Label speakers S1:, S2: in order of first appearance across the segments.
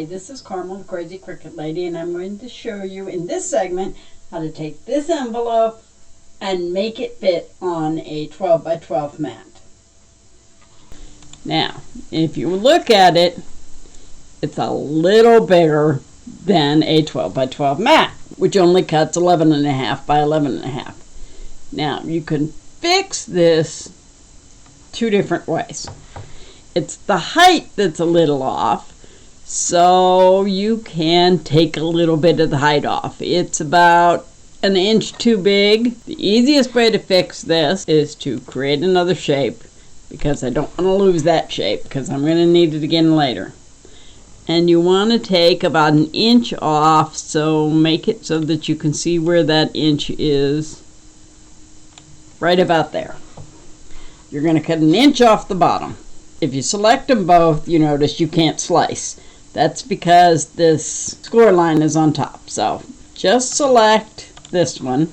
S1: this is Carmel, the Crazy Cricut Lady, and I'm going to show you in this segment how to take this envelope and make it fit on a 12 by 12 mat. Now, if you look at it, it's a little bigger than a 12 by 12 mat, which only cuts 11.5 by 11.5. Now, you can fix this two different ways. It's the height that's a little off, so you can take a little bit of the height off. It's about an inch too big. The easiest way to fix this is to create another shape, because I don't want to lose that shape because I'm going to need it again later. And you want to take about an inch off, so make it so that you can see where that inch is, right about there. You're going to cut an inch off the bottom. If you select them both, you notice you can't slice. That's because this score line is on top. So just select this one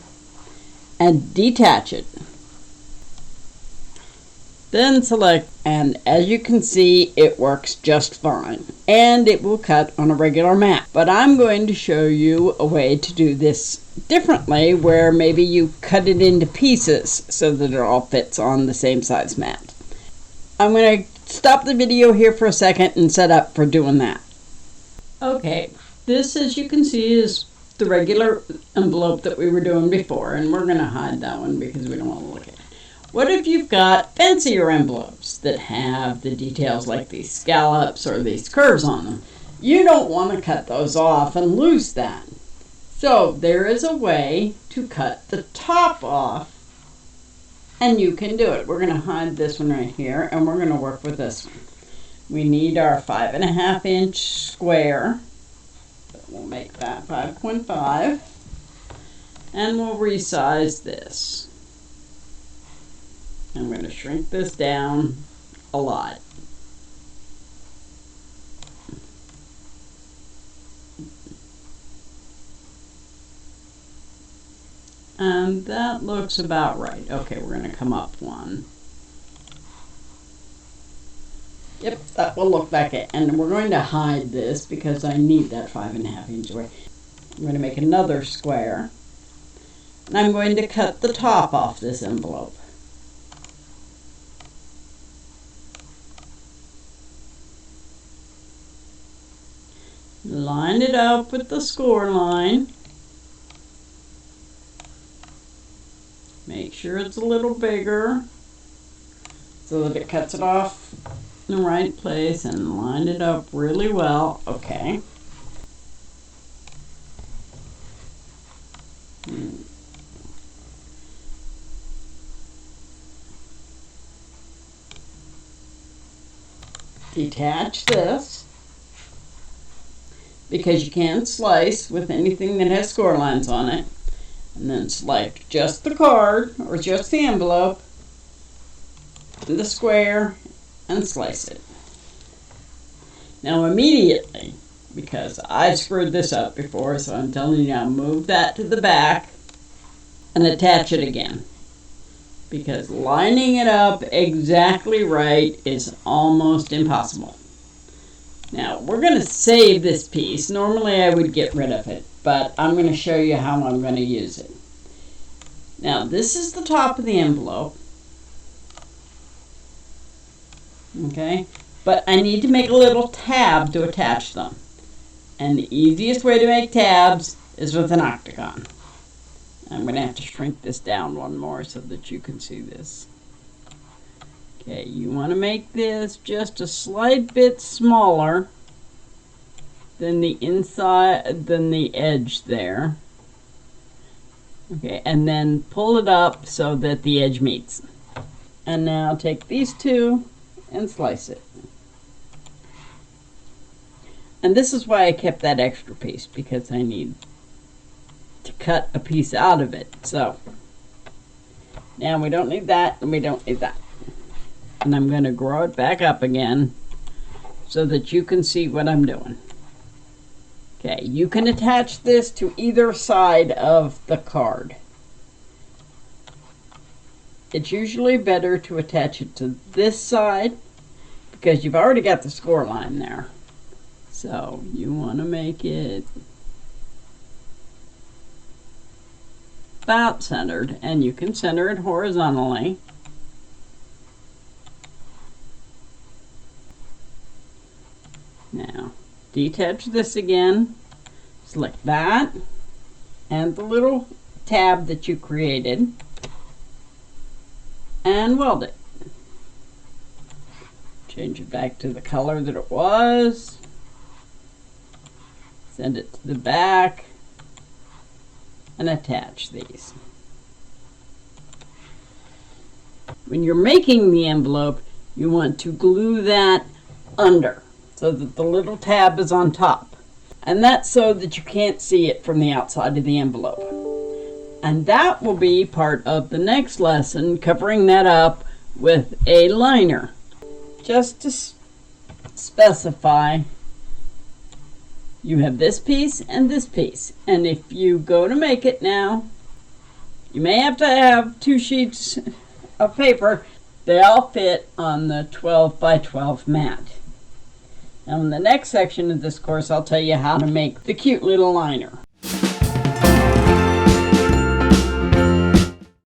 S1: and detach it. Then select, and as you can see, it works just fine. And it will cut on a regular mat. But I'm going to show you a way to do this differently, where maybe you cut it into pieces so that it all fits on the same size mat. I'm going to stop the video here for a second and set up for doing that. Okay, this, as you can see, is the regular envelope that we were doing before, and we're going to hide that one because we don't want to look at it. What if you've got fancier envelopes that have the details like these scallops or these curves on them? You don't want to cut those off and lose that. So there is a way to cut the top off, and you can do it. We're going to hide this one right here, and we're going to work with this one. We need our 5.5 inch square. We'll make that 5.5, and we'll resize this. I'm going to shrink this down a lot. And that looks about right. Okay, we're going to come up one. Yep, that will look like it. And we're going to hide this because I need that 5.5 inch away. I'm going to make another square. And I'm going to cut the top off this envelope. Line it up with the score line. Make sure it's a little bigger so that it cuts it off in the right place, and line it up really well. Okay. Detach this, because you can't slice with anything that has score lines on it. And then select just the card, or just the envelope, and the square, and slice it. Now immediately, because I screwed this up before, so I'm telling you now, move that to the back and attach it again. Because lining it up exactly right is almost impossible. Now, we're going to save this piece. Normally I would get rid of it, but I'm going to show you how I'm going to use it. Now, this is the top of the envelope. Okay, but I need to make a little tab to attach them. And the easiest way to make tabs is with an octagon. I'm going to have to shrink this down one more so that you can see this. Okay, you want to make this just a slight bit smaller than the inside, than the edge there. Okay, and then pull it up so that the edge meets. And now take these two and slice it. And this is why I kept that extra piece, because I need to cut a piece out of it. So now we don't need that, and we don't need that. And I'm going to grow it back up again so that you can see what I'm doing. Okay, you can attach this to either side of the card. It's usually better to attach it to this side because you've already got the score line there. So you want to make it about centered, and you can center it horizontally. Now detach this again, select that and the little tab that you created and weld it. Change it back to the color that it was. Send it to the back and attach these. When you're making the envelope, you want to glue that under so that the little tab is on top. And that's so that you can't see it from the outside of the envelope. And that will be part of the next lesson, covering that up with a liner. Just to specify, you have this piece and this piece. And if you go to make it now, you may have to have 2 sheets of paper. They all fit on the 12 by 12 mat. Now in the next section of this course, I'll tell you how to make the cute little liner.